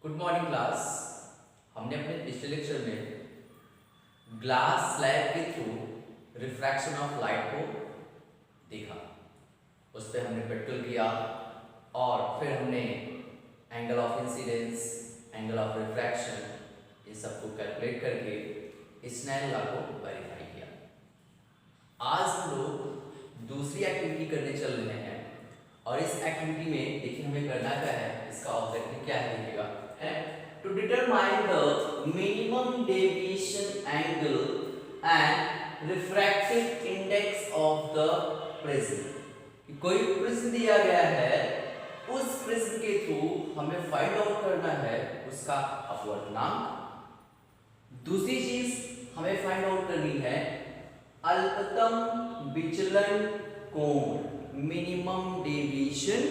Good morning class. हमने अपने पिछले लेक्चर में ग्लास स्लैब के थ्रू रिफ्रैक्शन ऑफ लाइट को देखा। उस पर हमने प्रैक्टिकल किया और फिर हमने angle of incidence, angle of refraction, ये सबको कैलकुलेट करके स्नेल लॉ को वेरीफाई किया। आज हम लोग दूसरी एक्टिविटी करने चल रहे हैं और इस एक्टिविटी में देखिए हमें करना क्या है, इसका ऑब्जेक्टिव क्या है देखिएगा, to determine the minimum deviation angle and refractive index of the prism। कोई प्रिज्म दिया गया है, उस प्रिज्म के थ्रू हमें फाइंड आउट करना है उसका अपवर्तनांक। दूसरी चीज हमें फाइंड आउट करनी है अल्पतम विचलन कोण, मिनिमम डेविएशन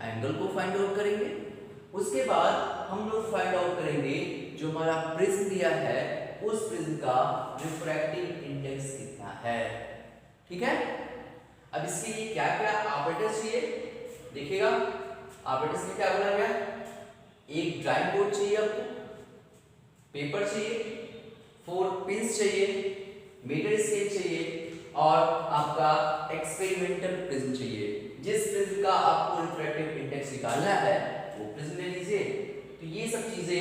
एंगल को फाइंड आउट करेंगे। उसके बाद हम लोग फाइंड आउट करेंगे जो हमारा प्रिज्म दिया है उस प्रिज्म का रिफ्रैक्टिव इंडेक्स कितना है। ठीक है, अब इसके लिए क्या क्या ऑपरेटर्स चाहिए देखिएगा। ऑपरेटर्स में क्या बोला गया, एक ड्राइंग बोर्ड चाहिए, आपको पेपर चाहिए, 4 पिंस चाहिए, मीटर स्केल चाहिए और आपका एक्सपेरिमेंटल प्रिज्म चाहिए। जिस प्रिज्म का आपको रिफ्रैक्टिव इंडेक्स निकालना है वो प्रिज्म ले लीजिए। तो ये सब चीजें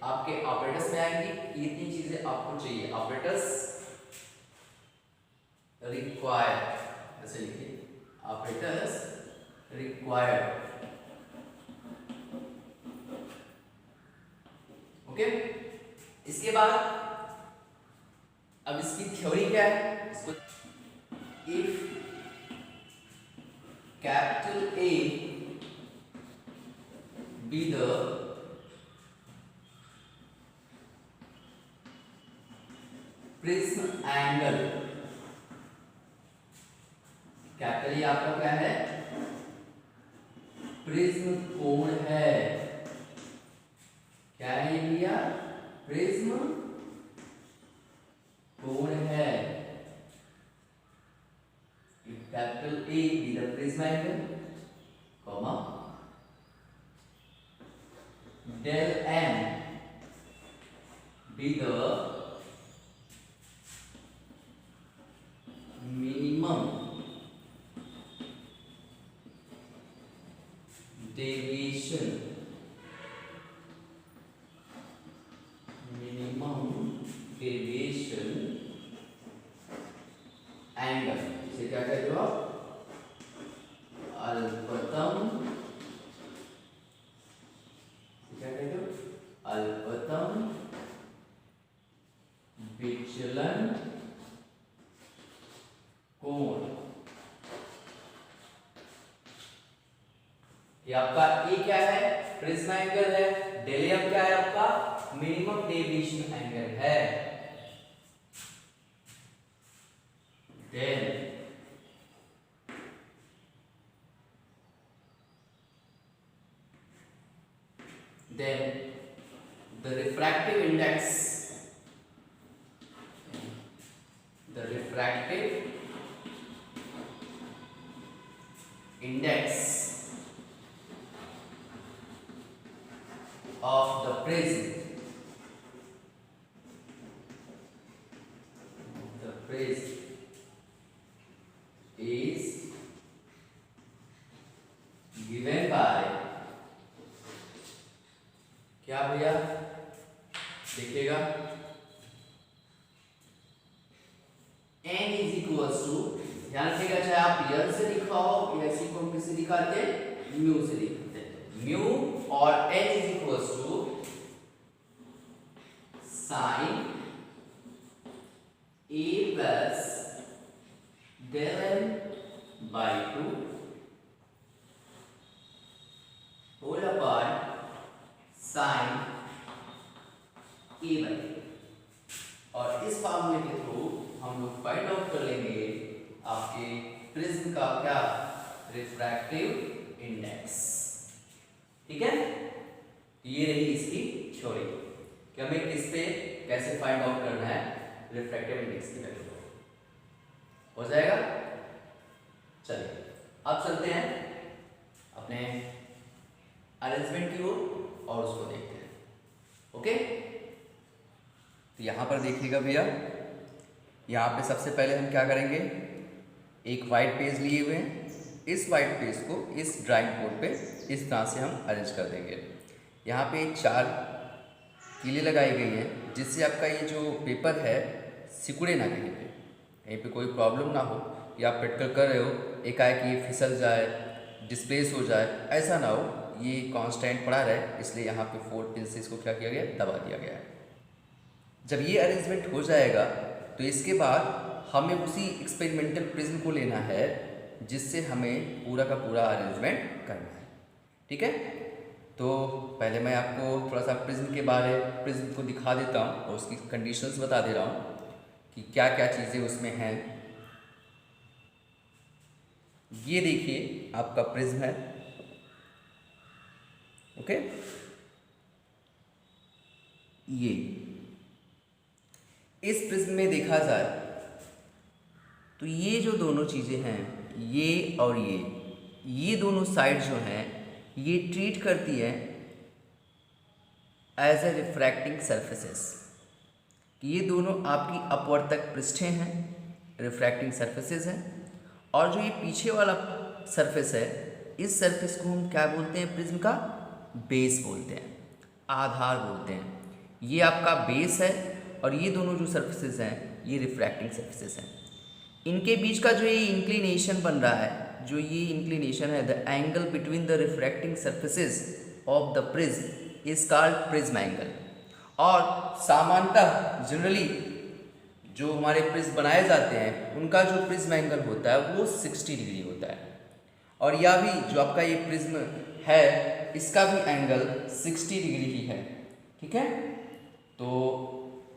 आपके ऑपरेटर्स में आएंगी। ये तीन चीजें आपको चाहिए, ऑपरेटर्स रिक्वायर्ड, ऐसे लिखिए, ऑपरेटर्स रिक्वायर्ड। ओके, इसके बाद अब इसकी थ्योरी क्या है, इसको if capital A be the prism angle, capital ये आपका क्या है, प्रिज्म कोण है। क्या है ये भैया, प्रिज्म कोण है। If capital A be the prism angle, comma del m be the minimum deviation, angle, इसे क्या कहते हो आप, अल्पतम, अल्पतम विचलन कोण। ये आपका ए क्या है, प्रिज्म एंगल है, डेल एम क्या है आपका, मिनिमम डेविएशन एंगल है। then the refractive index, the refractive index of the prism, is given by, क्या भैया देखिएगा, n इज इक्वल्स टू, ध्यान रखिएगा, चाहे आप यल से लिखा हो या इसी को किससे दिखाते हैं, म्यू से दिखाते हैं। म्यू और n is equals to sine a plus del m by 2 whole upon sine A by. और इस फार्मूले के थ्रू हम लोग फाइंड आउट कर लेंगे आपके प्रिज्म का क्या, रिफ्रैक्टिव इंडेक्स। ठीक है, ये रही इसकी थ्योरी कि हमें किस पे कैसे फाइंड आउट करना है रिफ्रैक्टिव इंडेक्स की वैल्यू को। हो जाएगा, चलिए अब चलते हैं अपने अरेंजमेंट की ओर और उसको देखते हैं। ओके, तो यहाँ पर देखिएगा भैया, यहाँ पे सबसे पहले हम क्या करेंगे, एक वाइट पेज लिए हुए हैं, इस वाइट पेज को इस ड्राइंग बोर्ड पे इस तरह से हम अरेंज कर देंगे। यहाँ पे 4 कीलें लगाई गई हैं जिससे आपका ये जो पेपर है सिकुड़े ना कहीं पे, कहीं पे कोई प्रॉब्लम ना हो कि आप प्रैक्टिकल कर रहे हो एकाएक ये फिसल जाए, डिस्प्लेस हो जाए, ऐसा ना हो, ये कांस्टेंट पड़ा रहे, इसलिए यहाँ पे 4 पिन से इसको क्या किया गया, दबा दिया गया है। जब ये अरेंजमेंट हो जाएगा तो इसके बाद हमें उसी एक्सपेरिमेंटल प्रिज्म को लेना है जिससे हमें पूरा का पूरा अरेंजमेंट करना है। ठीक है, तो पहले मैं आपको थोड़ा सा प्रिज्म को दिखा देता हूँ और उसकी कंडीशंस बता दे रहा हूँ कि क्या क्या चीज़ें उसमें हैं। ये देखिए आपका प्रिज्म है, ओके, ये इस प्रिज्म में देखा जाए तो ये जो दोनों चीज़ें हैं, ये और ये दोनों साइड जो हैं ये ट्रीट करती है एज ए रिफ्रैक्टिंग सरफेसेस, कि ये दोनों आपकी अपवर्तक पृष्ठें हैं, रिफ्रैक्टिंग सरफेसेस हैं। और जो ये पीछे वाला सरफेस है, इस सरफेस को हम क्या बोलते हैं, प्रिज्म का बेस बोलते हैं, आधार बोलते हैं। ये आपका बेस है और ये दोनों जो सरफेसेस हैं ये रिफ्रैक्टिंग सरफेसेस हैं। इनके बीच का जो ये इंक्लिनेशन बन रहा है, जो ये इंक्लिनेशन है, the angle between the refracting surfaces of the prism is called prism angle. और सामान्यतः जनरली जो हमारे प्रिज्म बनाए जाते हैं उनका जो प्रिज्म एंगल होता है वो 60 डिग्री होता है। और यह भी जो आपका ये प्रिज्म है इसका भी एंगल 60 डिग्री ही है। ठीक है, तो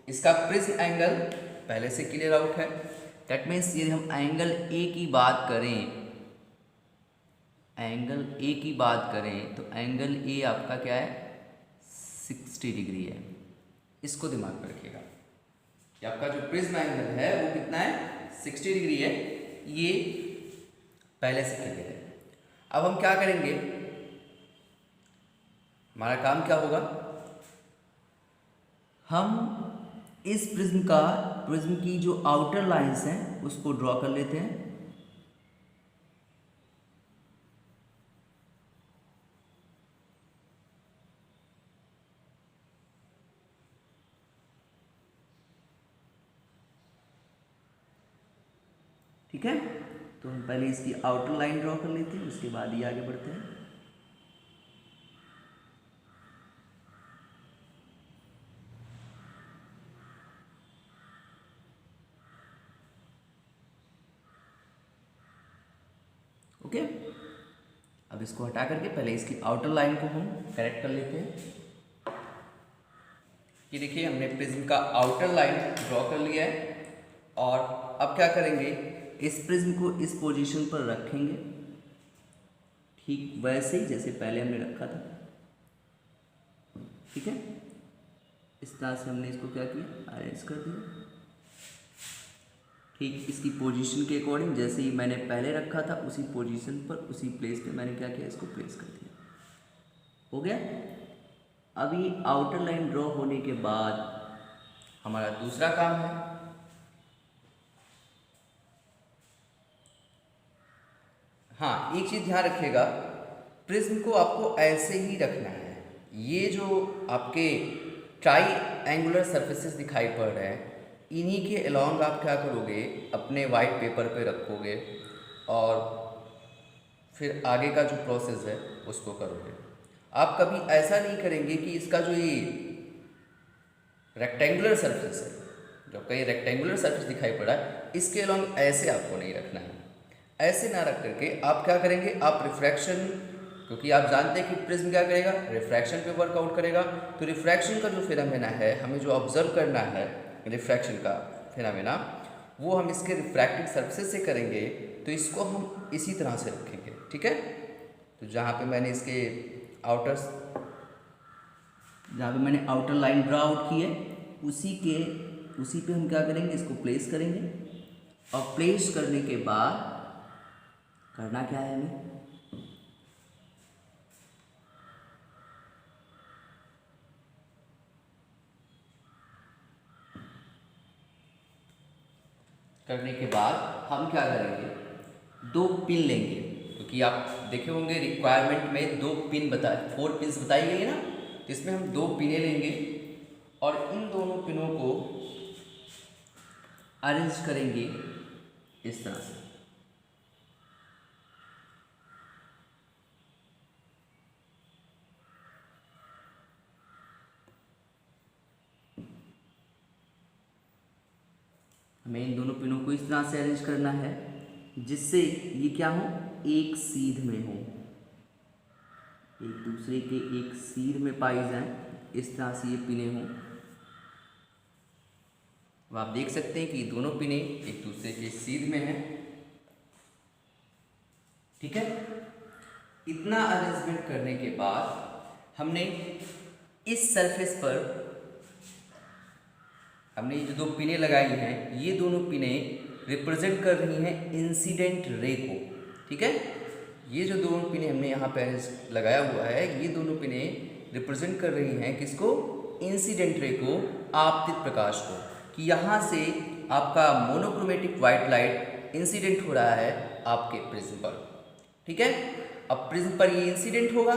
इसका प्रिज्म एंगल पहले से क्लियर आउट है। दैट मीन्स यदि हम एंगल ए की बात करें, एंगल ए की बात करें तो एंगल ए आपका क्या है, 60 डिग्री है। इसको दिमाग में रखिएगा कि आपका जो प्रिज्म एंगल है वो कितना है, 60 डिग्री है। ये पहले से क्लियर है। अब हम क्या करेंगे, हमारा काम क्या होगा, हम इस प्रिज्म की जो आउटर लाइंस हैं उसको ड्रॉ कर लेते हैं। ठीक है, तो हम पहले इसकी आउटर लाइन ड्रॉ कर लेते हैं, उसके बाद ही आगे बढ़ते हैं। ओके, अब इसको हटा करके पहले इसकी आउटर लाइन को हम करेक्ट कर लेते हैं। ये देखिए हमने प्रिज्म का आउटर लाइन ड्रॉ कर लिया है। और अब क्या करेंगे, इस प्रिज्म को इस पोजीशन पर रखेंगे, ठीक वैसे ही जैसे पहले हमने रखा था। ठीक है, इस तरह से हमने इसको क्या किया, अरेंज कर दिया। ठीक इसकी पोजीशन के अकॉर्डिंग जैसे ही मैंने पहले रखा था उसी पोजीशन पर, उसी प्लेस पे मैंने क्या किया, इसको प्लेस कर दिया। हो गया। अब ये आउटर लाइन ड्रॉ होने के बाद हमारा दूसरा काम है, हाँ एक चीज़ ध्यान रखिएगा, प्रिज्म को आपको ऐसे ही रखना है। ये जो आपके ट्राई एंगुलर सर्फेसेस दिखाई पड़ रहे हैं, इन्हीं के अलोंग आप क्या करोगे, अपने वाइट पेपर पे रखोगे और फिर आगे का जो प्रोसेस है उसको करोगे। आप कभी ऐसा नहीं करेंगे कि इसका जो ये रेक्टेंगुलर सरफेस है, जो कहीं रेक्टेंगुलर सरफेस दिखाई पड़ा है, इसके अलोंग ऐसे आपको नहीं रखना है। ऐसे ना रख करके आप क्या करेंगे, आप रिफ्रैक्शन, क्योंकि आप जानते हैं कि प्रिज्म क्या करेगा, रिफ्रैक्शन पे वर्कआउट करेगा। तो रिफ्रैक्शन का जो फिनोमेना है, हमें जो ऑब्जर्व करना है रिफ्रैक्शन का फिनोमेना, वो हम इसके रिफ्रैक्टिव सरफेस से करेंगे। तो इसको हम इसी तरह से रखेंगे। ठीक है, तो जहाँ पे मैंने आउटर लाइन ड्रा आउट की है, उसी पे हम क्या करेंगे, इसको प्लेस करेंगे। और प्लेस करने के बाद करना क्या है हमें, करने के बाद हम क्या करेंगे, 2 पिन लेंगे, क्योंकि आप देखे होंगे रिक्वायरमेंट में 2 पिन 4 पिन्स बताई गई है ना, तो इसमें हम 2 पिनें लेंगे और इन दोनों पिनों को अरेंज करेंगे इस तरह से। हमें इन दोनों पिनों को इस तरह से अरेंज करना है जिससे ये क्या हो, एक सीध में हो, एक दूसरे के एक सीध में पाई जाएं, इस तरह से ये पिनें हों। अब आप देख सकते हैं कि दोनों पिनें एक दूसरे के सीध में हैं। ठीक है, इतना अरेंजमेंट करने के बाद हमने इस सरफेस पर हमने ये जो 2 पिनें लगाई हैं, ये दोनों पिनें रिप्रेजेंट कर रही हैं इंसिडेंट रे को। ठीक है, ये जो दोनों पिनें हमने यहाँ पे लगाया हुआ है, ये दोनों पिनें रिप्रेजेंट कर रही हैं किसको, इंसिडेंट रे को, आपतित प्रकाश को, कि यहाँ से आपका मोनोक्रोमेटिक वाइट लाइट इंसिडेंट हो रहा है आपके प्रिज्म पर। ठीक है, अब प्रिज्म पर ये इंसिडेंट होगा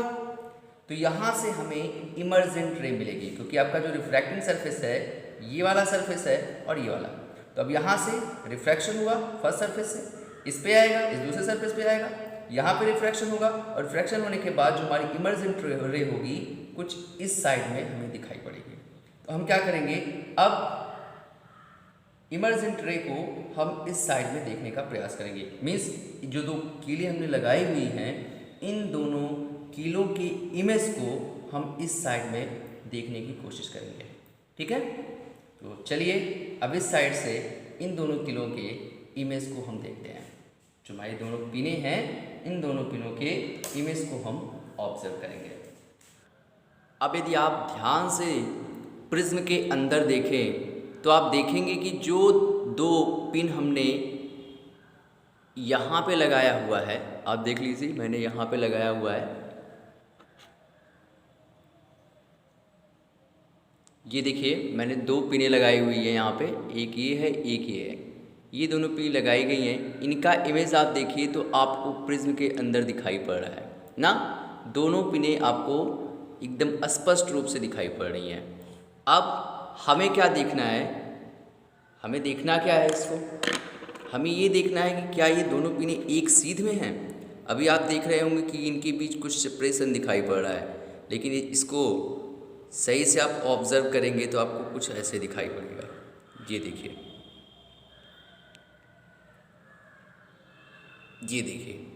तो यहाँ से हमें इमर्जेंट रे मिलेगी, क्योंकि आपका जो रिफ्रैक्टिंग सरफेस है ये वाला सरफेस है और ये वाला, तो अब यहाँ से रिफ्रैक्शन हुआ फर्स्ट सरफेस से, इस पे आएगा, इस दूसरे सरफेस पे आएगा, यहाँ पे रिफ्रैक्शन होगा और रिफ्रैक्शन होने के बाद जो हमारी इमर्जेंट रे होगी कुछ इस साइड में हमें दिखाई पड़ेगी। तो हम क्या करेंगे, अब इमर्जेंट रे को हम इस साइड में देखने का प्रयास करेंगे। मीन्स जो 2 कीलें हमने लगाई हुई हैं, इन दोनों कीलों की इमेज को हम इस साइड में देखने की कोशिश करेंगे। ठीक है, तो चलिए अब इस साइड से इन दोनों कीलों के इमेज को हम देखते हैं। जो हमारी दोनों पिनें हैं, इन दोनों पिनों के इमेज को हम ऑब्जर्व करेंगे। अब यदि आप ध्यान से प्रिज्म के अंदर देखें तो आप देखेंगे कि जो 2 पिन हमने यहाँ पे लगाया हुआ है, आप देख लीजिए मैंने यहाँ पे लगाया हुआ है, ये देखिए मैंने 2 पिनें लगाई हुई है यहाँ पे, एक ये है एक ये है, ये दोनों पिन लगाई गई हैं। इनका इमेज आप देखिए तो आपको प्रिज्म के अंदर दिखाई पड़ रहा है ना, दोनों पिनें आपको एकदम स्पष्ट रूप से दिखाई पड़ रही हैं। अब हमें क्या देखना है, हमें देखना क्या है इसको, हमें ये देखना है कि क्या ये दोनों पिनें एक सीध में हैं। अभी आप देख रहे होंगे कि इनके बीच कुछ सेपरेशन दिखाई पड़ रहा है, लेकिन इसको सही से आप ऑब्जर्व करेंगे तो आपको कुछ ऐसे दिखाई पड़ेगा। ये देखिए, ये देखिए,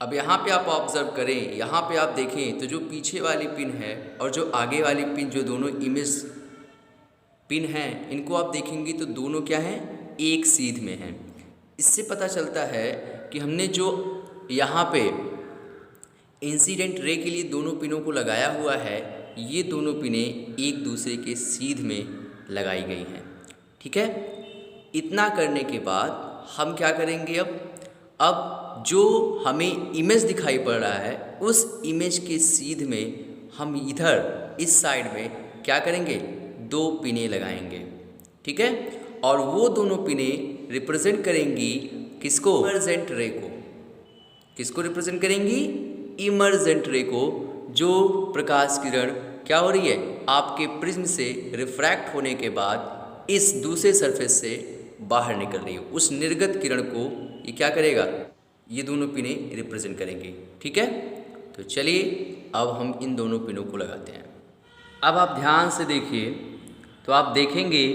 अब यहाँ पे आप ऑब्जर्व करें, यहाँ पे आप देखें तो जो पीछे वाली पिन है और जो आगे वाली पिन, जो दोनों इमेज पिन हैं, इनको आप देखेंगे तो दोनों क्या हैं, एक सीध में हैं। इससे पता चलता है कि हमने जो यहाँ पे इंसिडेंट रे के लिए दोनों पिनों को लगाया हुआ है, ये दोनों पिनें एक दूसरे के सीध में लगाई गई हैं। ठीक है, इतना करने के बाद हम क्या करेंगे, अब जो हमें इमेज दिखाई पड़ रहा है उस इमेज के सीध में हम इधर इस साइड में क्या करेंगे, 2 पिनें लगाएंगे। ठीक है, और वो दोनों पिनें रिप्रेजेंट करेंगी किसको, इमर्जेंट रे को। किसको रिप्रेजेंट करेंगी, इमर्जेंट रे को, जो प्रकाश किरण क्या हो रही है, आपके प्रिज्म से रिफ्रैक्ट होने के बाद इस दूसरे सरफेस से बाहर निकल रही है, उस निर्गत किरण को ये क्या करेगा, ये दोनों पिनें रिप्रेजेंट करेंगे। ठीक है, तो चलिए अब हम इन दोनों पिनों को लगाते हैं। अब आप ध्यान से देखिए तो आप देखेंगे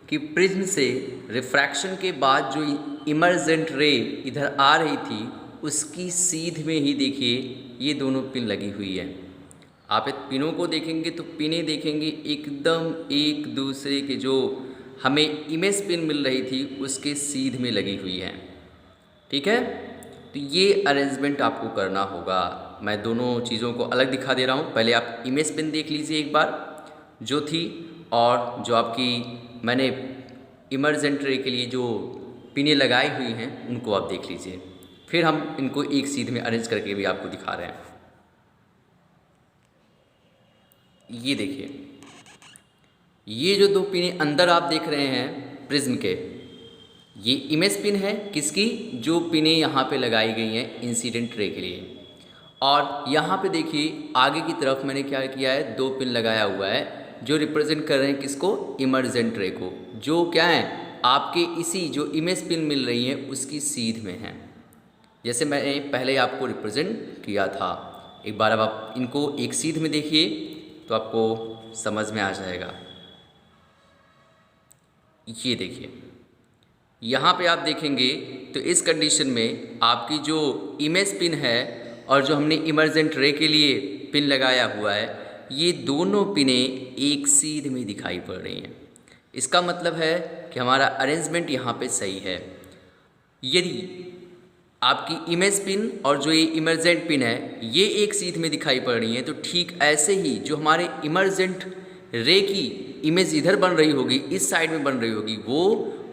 कि प्रिज्म से रिफ्रैक्शन के बाद जो इमर्जेंट रे इधर आ रही थी उसकी सीध में ही देखिए ये दोनों पिन लगी हुई है। आप इन पिनों को देखेंगे तो पिनें देखेंगे एकदम एक दूसरे के, जो हमें इमेज पिन मिल रही थी उसके सीध में लगी हुई हैं। ठीक है, तो ये अरेंजमेंट आपको करना होगा। मैं दोनों चीज़ों को अलग दिखा दे रहा हूँ। पहले आप इमेज पिन देख लीजिए एक बार जो थी, और जो आपकी मैंने इमर्जेंट रे के लिए जो पिनें लगाई हुई हैं उनको आप देख लीजिए। फिर हम इनको एक सीध में अरेंज करके भी आपको दिखा रहे हैं। ये देखिए, ये जो 2 पिनें अंदर आप देख रहे हैं प्रिज्म के, ये इमेज पिन है किसकी, जो पिनें यहाँ पे लगाई गई हैं इंसिडेंट रे के लिए। और यहाँ पे देखिए आगे की तरफ मैंने क्या किया है, 2 पिन लगाया हुआ है जो रिप्रेजेंट कर रहे हैं किसको, इमर्जेंट रे को, जो क्या है आपके इसी जो इमेज पिन मिल रही है उसकी सीध में है, जैसे मैंने पहले आपको रिप्रेजेंट किया था। एक बार अब आप इनको एक सीध में देखिए तो आपको समझ में आ जाएगा। ये देखिए यहाँ पे आप देखेंगे तो इस कंडीशन में आपकी जो इमेज पिन है और जो हमने इमर्जेंट रे के लिए पिन लगाया हुआ है, ये दोनों पिनें एक सीध में दिखाई पड़ रही हैं। इसका मतलब है कि हमारा अरेंजमेंट यहाँ पे सही है। यदि आपकी इमेज पिन और जो ये इमर्जेंट पिन है ये एक सीध में दिखाई पड़ रही हैं, तो ठीक ऐसे ही जो हमारे इमर्जेंट रे की इमेज इधर बन रही होगी, इस साइड में बन रही होगी वो,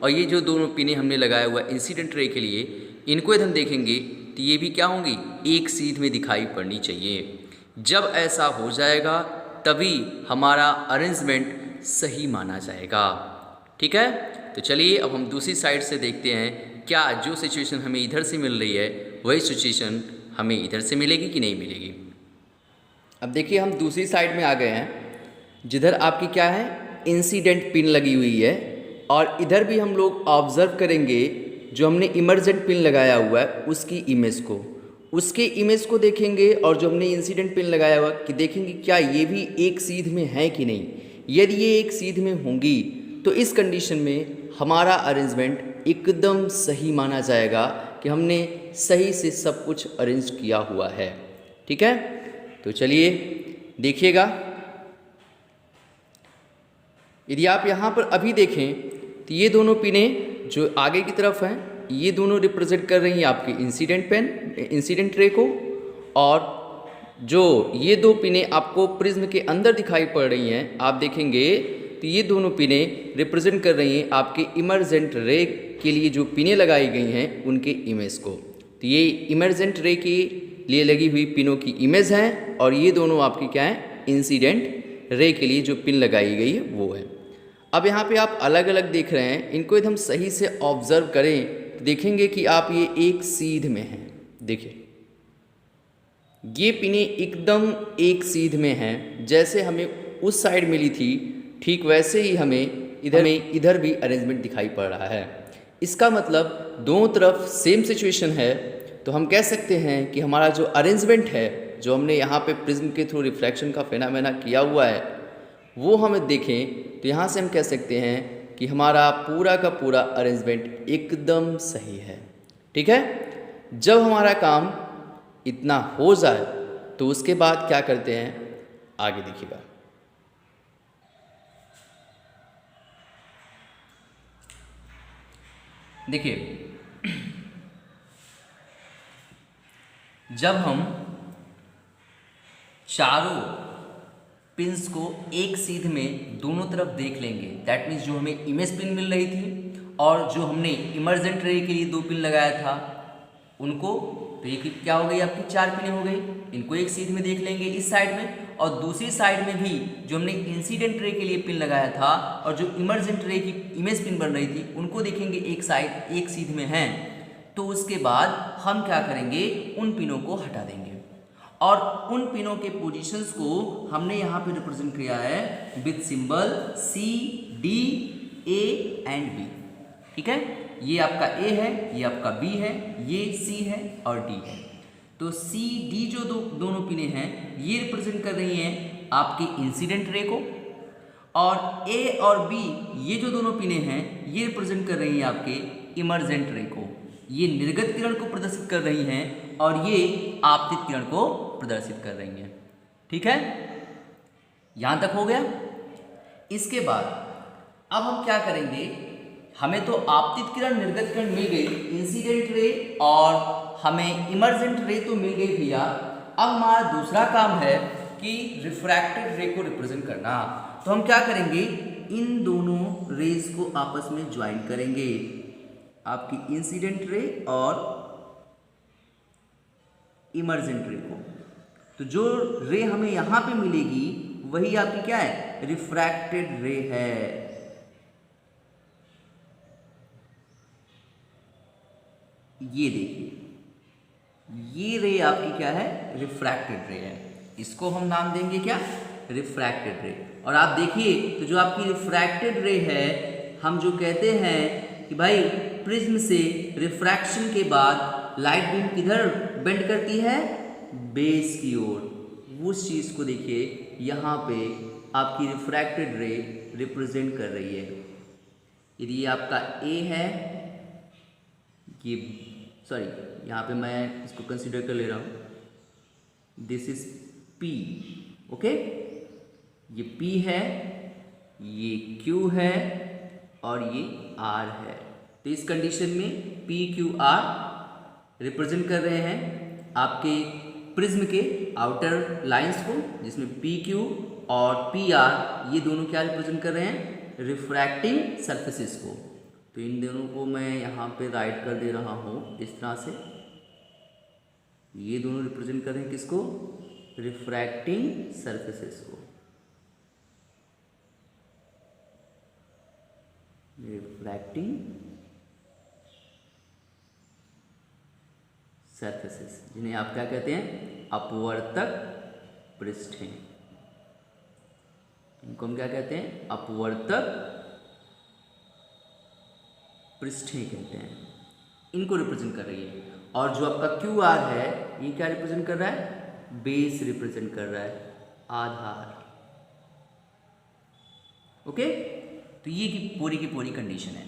और ये जो दोनों पिनें हमने लगाया हुआ इंसिडेंट रे के लिए, इनको यदि हम देखेंगे तो ये भी क्या होंगी, एक सीध में दिखाई पड़नी चाहिए। जब ऐसा हो जाएगा तभी हमारा अरेंजमेंट सही माना जाएगा। ठीक है, तो चलिए अब हम दूसरी साइड से देखते हैं क्या जो सिचुएशन हमें इधर से मिल रही है वही सिचुएशन हमें इधर से मिलेगी कि नहीं मिलेगी। अब देखिए हम दूसरी साइड में आ गए हैं जिधर आपकी क्या है, इंसिडेंट पिन लगी हुई है, और इधर भी हम लोग ऑब्जर्व करेंगे जो हमने इमर्जेंट पिन लगाया हुआ है उसकी इमेज को, उसके इमेज को देखेंगे, और जो हमने इंसिडेंट पिन लगाया हुआ कि देखेंगे क्या ये भी एक सीध में है कि नहीं। यदि ये एक सीध में होंगी तो इस कंडीशन में हमारा अरेंजमेंट एकदम सही माना जाएगा कि हमने सही से सब कुछ अरेंज किया हुआ है। ठीक है, तो चलिए देखिएगा। यदि आप यहाँ पर अभी देखें तो ये दोनों पिनें जो आगे की तरफ हैं ये दोनों रिप्रेजेंट कर रही हैं आपकी इंसिडेंट रे को, और जो ये 2 पिनें आपको प्रिज्म के अंदर दिखाई पड़ रही हैं, आप देखेंगे तो ये दोनों पिनें रिप्रेजेंट कर रही हैं आपके इमर्जेंट रे के लिए जो पिनें लगाई गई हैं उनके इमेज को। तो ये इमर्जेंट रे के लिए लगी हुई पिनों की इमेज हैं, और ये दोनों आपकी क्या है, इंसिडेंट रे के लिए जो पिन लगाई गई है वो है। अब यहाँ पे आप अलग अलग देख रहे हैं, इनको एकदम सही से ऑब्जर्व करें तो देखेंगे कि आप ये एक सीध में हैं। देखिए ये पिनें एकदम एक सीध में हैं, जैसे हमें उस साइड मिली थी ठीक वैसे ही हमें इधर भी अरेंजमेंट दिखाई पड़ रहा है। इसका मतलब दोनों तरफ सेम सिचुएशन है, तो हम कह सकते हैं कि हमारा जो अरेंजमेंट है, जो हमने यहाँ पे प्रिज्म के थ्रू रिफ्लेक्शन का फेनामेना किया हुआ है, वो हमें देखें तो यहाँ से हम कह सकते हैं कि हमारा पूरा का पूरा अरेंजमेंट एकदम सही है। ठीक है, जब हमारा काम इतना हो जाए तो उसके बाद क्या करते हैं, आगे देखिएगा। देखिए जब हम चारों पिंस को एक सीध में दोनों तरफ देख लेंगे, दैट मीन्स जो हमें इमेज पिन मिल रही थी और जो हमने इमर्जेंट रे के लिए 2 पिन लगाया था उनको, तो ये क्या हो गई आपकी 4 पिनें हो गई। इनको एक सीध में देख लेंगे इस साइड में, और दूसरी साइड में भी जो हमने इंसिडेंट रे के लिए पिन लगाया था और जो इमर्जेंट रे की इमेज पिन बन रही थी उनको देखेंगे एक साइड एक सीध में हैं। तो उसके बाद हम क्या करेंगे, उन पिनों को हटा देंगे, और उन पिनों के पोजीशंस को हमने यहाँ पे रिप्रेजेंट किया है with symbol C, D, A and B। ठीक है, ये आपका A है, ये आपका B है, ये C है और D है। तो C, D जो दोनों पिनें हैं ये रिप्रेजेंट कर रही हैं आपके इंसिडेंट रे को, और A और B ये जो दोनों पिनें हैं ये रिप्रेजेंट कर रही हैं आपके इमर्जेंट रे को। ये निर्गत किरण को प्रदर्शित कर रही हैं और ये आपतित किरण को प्रदर्शित कर रही हैं। ठीक है, यहां तक हो गया। इसके बाद अब हम क्या करेंगे, हमें तो आपतित किरण निर्गत किरण मिल गई, इंसिडेंट रे और हमें इमर्जेंट रे तो मिल गई भैया। अब हमारा दूसरा काम है कि रिफ्रैक्टेड रे को रिप्रेजेंट करना। तो हम क्या करेंगे, इन दोनों रेज को आपस में ज्वाइन करेंगे, आपकी इंसिडेंट रे और इमर्जेंट रे को। तो जो रे हमें यहां पे मिलेगी वही आपकी क्या है, रिफ्रैक्टेड रे है। ये देखिए, ये रे आपकी क्या है, रिफ्रैक्टेड रे है। इसको हम नाम देंगे क्या, रिफ्रैक्टेड रे। और आप देखिए तो जो आपकी रिफ्रैक्टेड रे है, हम जो कहते हैं कि भाई प्रिज्म से रिफ्रैक्शन के बाद लाइट बीम किधर बेंड करती है, बेस की ओर। उस चीज़ को देखिए यहाँ पे आपकी रिफ्रैक्टेड रे रिप्रेजेंट कर रही है। यदि ये आपका ए है, ये सॉरी यहाँ पे मैं इसको कंसीडर कर ले रहा हूँ, दिस इज पी, ओके। ये पी है, ये क्यू है और ये आर है। तो इस कंडीशन में पी क्यू आर रिप्रेजेंट कर रहे हैं आपके प्रिज्म के आउटर लाइंस को, जिसमें पी क्यू और पी आर ये दोनों क्या रिप्रेजेंट कर रहे हैं, रिफ्रैक्टिंग सरफेसेस को। तो इन दोनों को मैं यहाँ पे राइट कर दे रहा हूँ इस तरह से। ये दोनों रिप्रेजेंट कर रहे हैं किसको, रिफ्रैक्टिंग सरफेसेस को, रिफ्रैक्टिंग सरफेसेस, जिन्हें आप क्या कहते हैं, अपवर्तक पृष्ठें। इनको हम क्या कहते हैं, अपवर्तक पृष्ठें कहते हैं। इनको रिप्रेजेंट कर रही है। और जो आपका क्यू आर है, ये क्या रिप्रेजेंट कर रहा है, बेस रिप्रेजेंट कर रहा है, आधार, ओके। तो ये की पूरी कंडीशन है।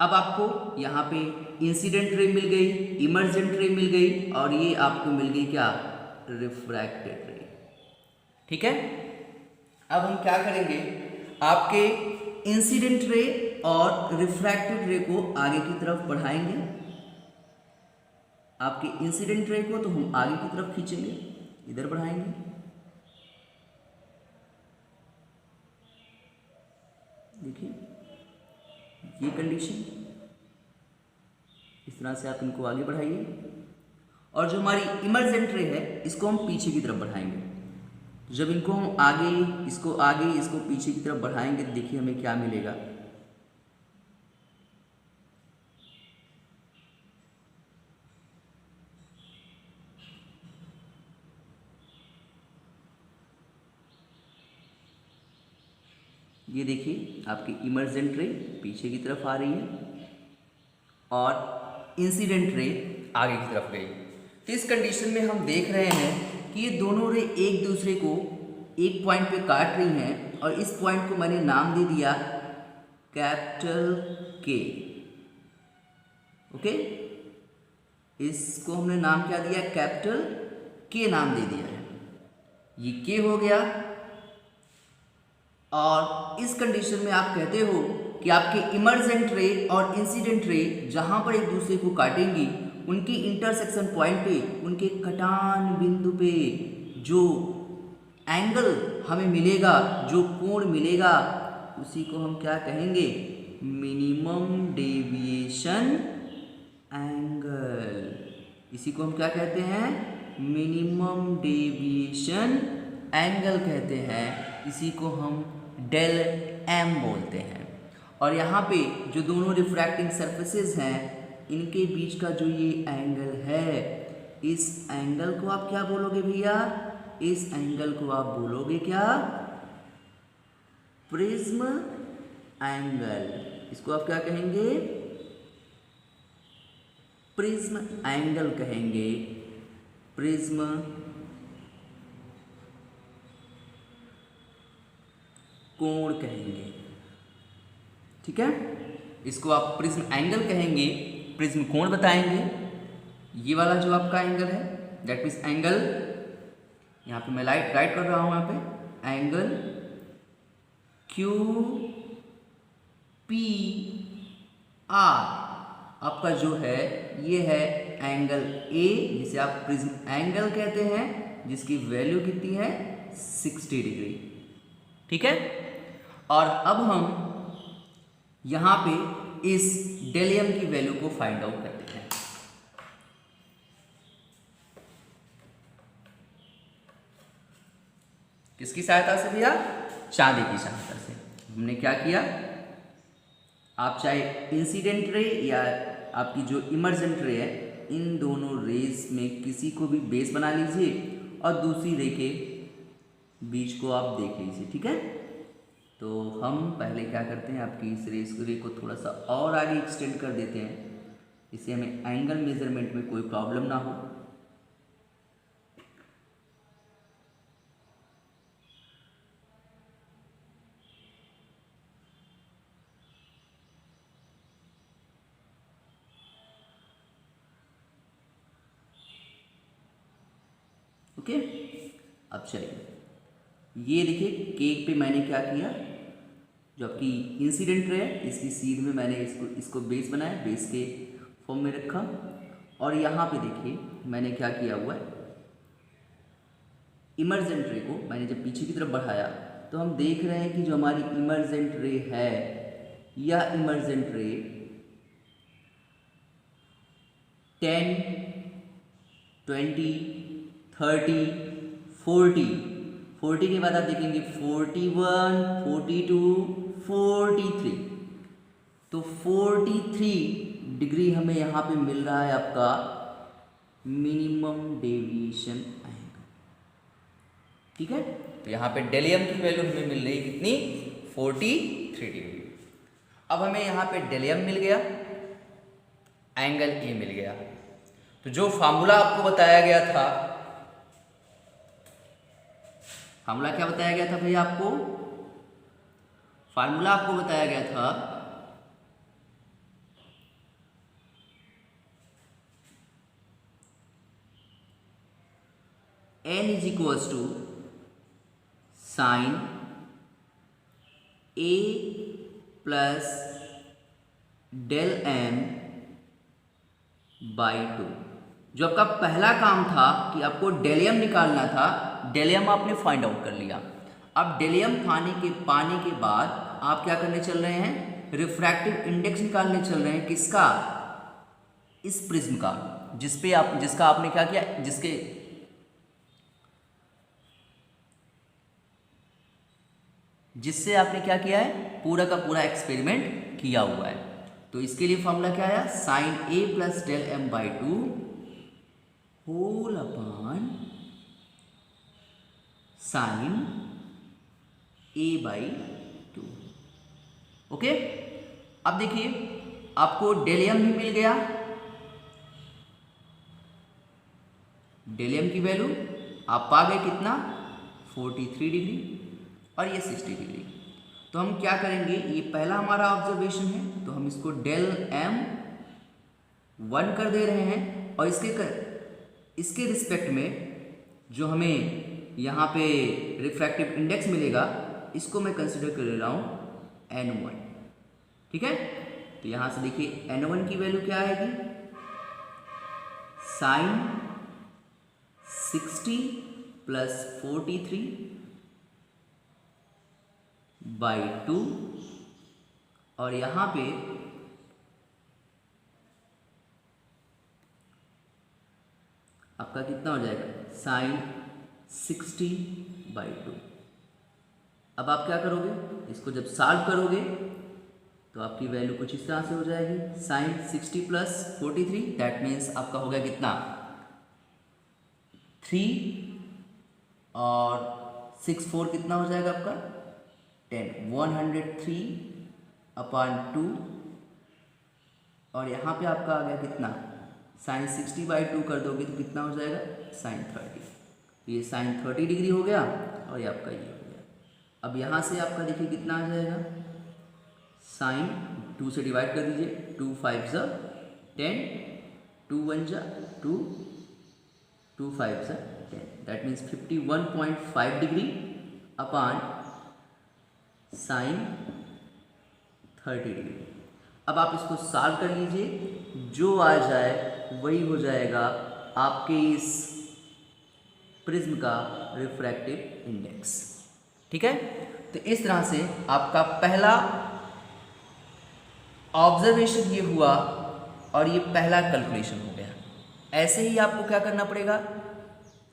अब आपको यहाँ पे इंसिडेंट रे मिल गई, इमर्जेंट रे मिल गई, और ये आपको मिल गई क्या, रिफ्रैक्टेड रे, ठीक है। अब हम क्या करेंगे, आपके इंसिडेंट रे और रिफ्रैक्टेड रे को आगे की तरफ बढ़ाएंगे। आपके इंसिडेंट रे को तो हम आगे की तरफ खींचेंगे, इधर बढ़ाएंगे, देखिए ये कंडीशन, इस तरह से आप इनको आगे बढ़ाइए। और जो हमारी इमर्जेंट रे है, इसको हम पीछे की तरफ बढ़ाएंगे। जब इनको हम आगे इसको पीछे की तरफ बढ़ाएंगे तो देखिए हमें क्या मिलेगा, ये देखिए आपकी इमर्जेंट रे पीछे की तरफ आ रही है और इंसिडेंट रे आगे की तरफ गई। तो इस कंडीशन में हम देख रहे हैं कि ये दोनों रे एक दूसरे को एक पॉइंट पे काट रही हैं, और इस पॉइंट को मैंने नाम दे दिया कैपिटल के, ओके। इसको हमने नाम क्या दिया, कैपिटल के नाम दे दिया है, ये के हो गया। और इस कंडीशन में आप कहते हो कि आपके इमर्जेंट रे और इंसिडेंट रे जहां पर एक दूसरे को काटेंगी, उनकी इंटरसेक्शन पॉइंट पे, उनके कटान बिंदु पे जो एंगल हमें मिलेगा, जो कोण मिलेगा, उसी को हम क्या कहेंगे, मिनिमम डेविएशन एंगल। इसी को हम क्या कहते हैं, मिनिमम डेविएशन एंगल कहते हैं। इसी को हम डेल एम बोलते हैं। और यहाँ पे जो दोनों रिफ्रैक्टिंग सरफेसेस हैं, इनके बीच का जो ये एंगल है, इस एंगल को आप क्या बोलोगे भैया, इस एंगल को आप बोलोगे क्या, प्रिज्म एंगल। इसको आप क्या कहेंगे, प्रिज्म एंगल कहेंगे, प्रिज्म कोण कहेंगे, ठीक है। इसको आप प्रिज्म एंगल कहेंगे, प्रिज्म कोण बताएंगे। ये वाला जो आपका एंगल है, दैट मीन्स एंगल, यहाँ पे मैं राइट कर रहा हूँ, यहाँ पे एंगल क्यू पी आर आपका जो है, ये है एंगल ए, जिसे आप प्रिज्म एंगल कहते हैं, जिसकी वैल्यू कितनी है, 60 डिग्री, ठीक है। और अब हम यहाँ पे इस डेलियम की वैल्यू को फाइंड आउट करते हैं। किसकी सहायता से भैया, चांदी की सहायता से। हमने क्या किया, आप चाहे इंसिडेंट रे या आपकी जो इमर्जेंट रे है, इन दोनों रेज में किसी को भी बेस बना लीजिए और दूसरी रे के बीच को आप देख लीजिए, ठीक है। तो हम पहले क्या करते हैं, आपकी इस रेस रे को थोड़ा सा और आगे एक्सटेंड कर देते हैं, इससे हमें एंगल मेजरमेंट में कोई प्रॉब्लम ना हो। ओके, अब चलिए ये देखिए केक पे मैंने क्या किया, जो आपकी इंसिडेंट रे है इसकी सीध में मैंने इसको बेस बनाया, बेस के फॉर्म में रखा। और यहाँ पे देखिए मैंने क्या किया हुआ है, इमर्जेंट रे को मैंने जब पीछे की तरफ बढ़ाया तो हम देख रहे हैं कि जो हमारी इमर्जेंट रे है, यह इमर्जेंट रे 10, 20, 30, 40 के बाद आप देखेंगे 41, 42, 43। तो 43 डिग्री हमें यहाँ पे मिल रहा है आपका मिनिमम डेविएशन एंगल, ठीक है। तो यहाँ पे डेलियम की वैल्यू हमें मिल रही है कितनी, 43 डिग्री। अब हमें यहाँ पे डेलियम मिल गया, एंगल ए मिल गया। तो जो फार्मूला आपको बताया गया था, फार्मूला क्या बताया गया था भैया आपको, फार्मूला आपको बताया गया था n is equals to sine a plus del m by 2। जो आपका पहला काम था कि आपको डेलियम निकालना था, डेलियम आपने फाइंड आउट कर लिया। अब डेलियम पाने के बाद आप क्या करने चल रहे हैं, रिफ्रैक्टिव इंडेक्स निकालने चल रहे हैं, किसका, इस प्रिज्म का, जिसका आपने क्या किया, जिससे आपने क्या किया है, पूरा का पूरा एक्सपेरिमेंट किया हुआ है। तो इसके लिए फॉर्मूला क्या आया, sine A plus del M by 2 whole upon sine A by 2। Okay, अब देखिए आपको डेलियम भी मिल गया, डेलियम की वैल्यू आप पा गए कितना, 43 डिग्री और ये 60 डिग्री। तो हम क्या करेंगे, ये पहला हमारा ऑब्जर्वेशन है, तो हम इसको डेल एम 1 कर दे रहे हैं, और इसके रिस्पेक्ट में जो हमें यहाँ पे रिफ्रैक्टिव इंडेक्स मिलेगा, इसको मैं कंसिडर कर रहा हूँ n1, ठीक है। तो यहाँ से देखिए n1 की वैल्यू क्या आएगी, साइन 60 प्लस 43 बाई 2, और यहाँ पे आपका कितना हो जाएगा, साइन 60 बाई 2। अब आप क्या करोगे, इसको जब सॉल्व करोगे तो आपकी वैल्यू कुछ इस तरह से हो जाएगी, साइन 60 प्लस 43, दैट मीन्स आपका हो गया कितना, 3 और 6 4 कितना हो जाएगा आपका 10, 103 अपॉन 2, और यहाँ पे आपका आ गया कितना, साइन 60 बाई 2 कर दोगे तो कितना हो जाएगा, साइन 30। तो ये साइन 30 डिग्री हो गया, और ये आपका ये हो गया। अब यहाँ से आपका देखिए कितना आ जाएगा, साइन 2 से डिवाइड कर दीजिए, 2 5 ज़ा 10, 2 1 ज़ा 2, 2 5 ज़ा 10, that means 51.5 degree upon sine 30 degree. अब आप इसको सॉल्व कर लीजिए, जो आ जाए वही हो जाएगा आपके इस प्रिज्म का रिफ्रैक्टिव इंडेक्स, ठीक है। तो इस तरह से आपका पहला ऑब्जर्वेशन ये हुआ, और ये पहला कैलकुलेशन हो गया। ऐसे ही आपको क्या करना पड़ेगा,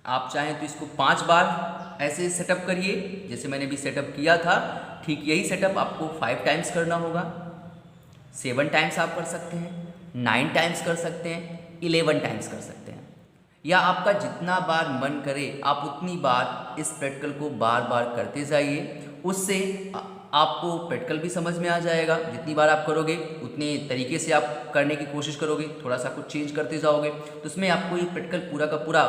आप चाहें तो इसको 5 बार ऐसे सेटअप करिए, जैसे मैंने भी सेटअप किया था, ठीक यही सेटअप आपको 5 टाइम्स करना होगा, 7 टाइम्स आप कर सकते हैं। 9 टाइम्स कर सकते हैं, 11 टाइम्स कर सकते हैं, या आपका जितना बार मन करे आप उतनी बार इस प्रैक्टिकल को बार बार करते जाइए। उससे आपको प्रैक्टिकल भी समझ में आ जाएगा। जितनी बार आप करोगे उतने तरीके से आप करने की कोशिश करोगे, थोड़ा सा कुछ चेंज करते जाओगे तो उसमें आपको ये प्रैक्टिकल पूरा का पूरा,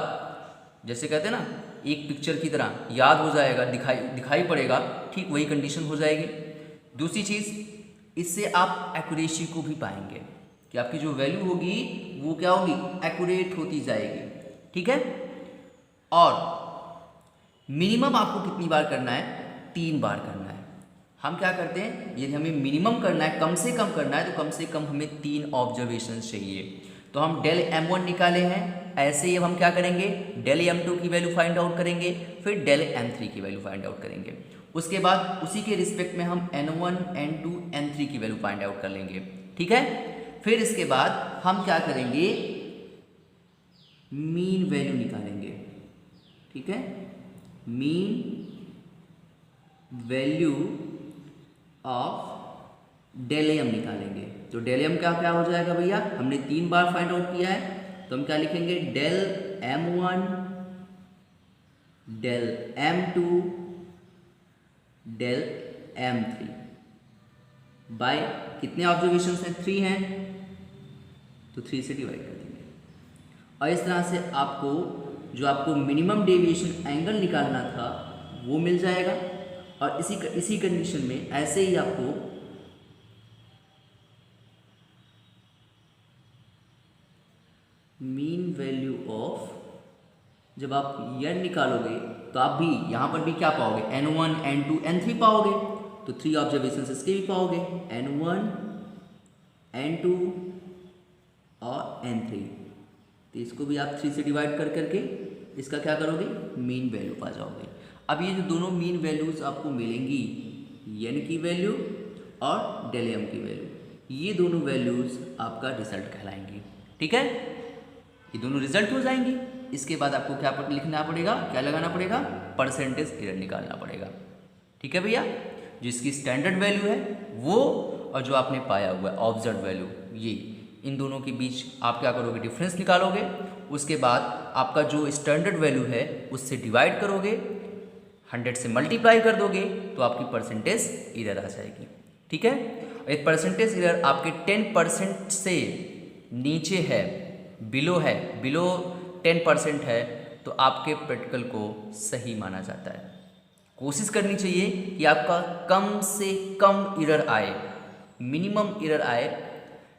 जैसे कहते हैं ना, एक पिक्चर की तरह याद हो जाएगा, दिखाई पड़ेगा। ठीक वही कंडीशन हो जाएगी। दूसरी चीज़, इससे आप एक्यूरेसी को भी पाएंगे कि आपकी जो वैल्यू होगी वो क्या होगी, एक्यूरेट होती जाएगी। ठीक है। और मिनिमम आपको कितनी बार करना है, 3 बार करना है। हम क्या करते हैं, यदि हमें मिनिमम करना है, कम से कम करना है, तो कम से कम हमें 3 ऑब्जर्वेशन चाहिए। तो हम डेल m1 निकाले हैं, ऐसे ही अब हम क्या करेंगे, डेल m2 की वैल्यू फाइंड आउट करेंगे, फिर डेल m3 की वैल्यू फाइंड आउट करेंगे। उसके बाद उसी के रिस्पेक्ट में हम n1, n2, n3 की वैल्यू फाइंड आउट कर लेंगे। ठीक है। फिर इसके बाद हम क्या करेंगे, मीन वैल्यू निकालेंगे। ठीक है, mean value of del m निकालेंगे। तो डेल m का क्या हो जाएगा भैया, हमने 3 बार फाइंड आउट किया है, तो हम क्या लिखेंगे, del m1 del m2 del m3 by कितने ऑब्जर्वेशन हैं, 3 हैं, तो 3 से डिवाइड कर देंगे। और इस तरह से आपको जो आपको मिनिमम डेविएशन एंगल निकालना था वो मिल जाएगा। और इसी कंडीशन में ऐसे ही आपको मीन वैल्यू ऑफ, जब आप n निकालोगे तो आप भी यहाँ पर भी क्या पाओगे, n1, n2, n3 पाओगे। तो 3 ऑब्जर्वेशन इसके भी पाओगे, n1, n2 और n3। तो इसको भी आप 3 से डिवाइड कर करके इसका क्या करोगे, मीन वैल्यू पा जाओगे। अब ये जो दोनों मीन वैल्यूज आपको मिलेंगी, n की वैल्यू और डेल m की वैल्यू, ये दोनों वैल्यूज आपका रिजल्ट कहलाएंगी। ठीक है, ये दोनों रिजल्ट हो जाएंगी। इसके बाद आपको क्या लिखना पड़ेगा, क्या लगाना पड़ेगा, परसेंटेज एरर निकालना पड़ेगा। ठीक है भैया, जो इसकी स्टैंडर्ड वैल्यू है वो, और जो आपने पाया हुआ है ऑब्जर्व वैल्यू, ये इन दोनों के बीच आप क्या करोगे, डिफरेंस निकालोगे। उसके बाद आपका जो स्टैंडर्ड वैल्यू है उससे डिवाइड करोगे, 100 से मल्टीप्लाई कर दोगे तो आपकी परसेंटेज एरर आ जाएगी। ठीक है, एक परसेंटेज एरर आपके 10% से नीचे है, बिलो 10% है, तो आपके प्रैक्टिकल को सही माना जाता है। कोशिश करनी चाहिए कि आपका कम से कम एरर आए, मिनिमम एरर आए।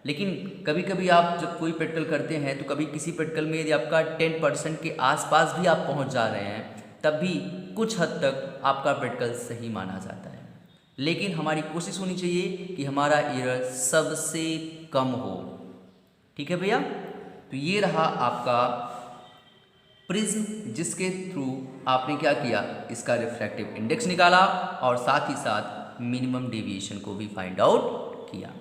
लेकिन कभी कभी आप जब कोई प्रैक्टिकल करते हैं तो कभी किसी प्रैक्टिकल में यदि आपका 10% के आसपास भी आप पहुंच जा रहे हैं, तब भी कुछ हद तक आपका प्रैक्टिकल सही माना जाता है। लेकिन हमारी कोशिश होनी चाहिए कि हमारा एरर सबसे कम हो। ठीक है भैया, तो ये रहा आपका प्रिज्म, जिसके थ्रू आपने क्या किया, इसका रिफ्रैक्टिव इंडेक्स निकाला और साथ ही साथ मिनिमम डेविएशन को भी फाइंड आउट किया।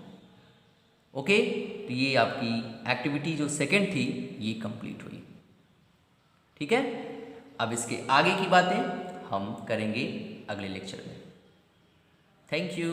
ओके, तो ये आपकी एक्टिविटी जो सेकंड थी ये कंप्लीट हुई। ठीक है, अब इसके आगे की बातें हम करेंगे अगले लेक्चर में। Thank you.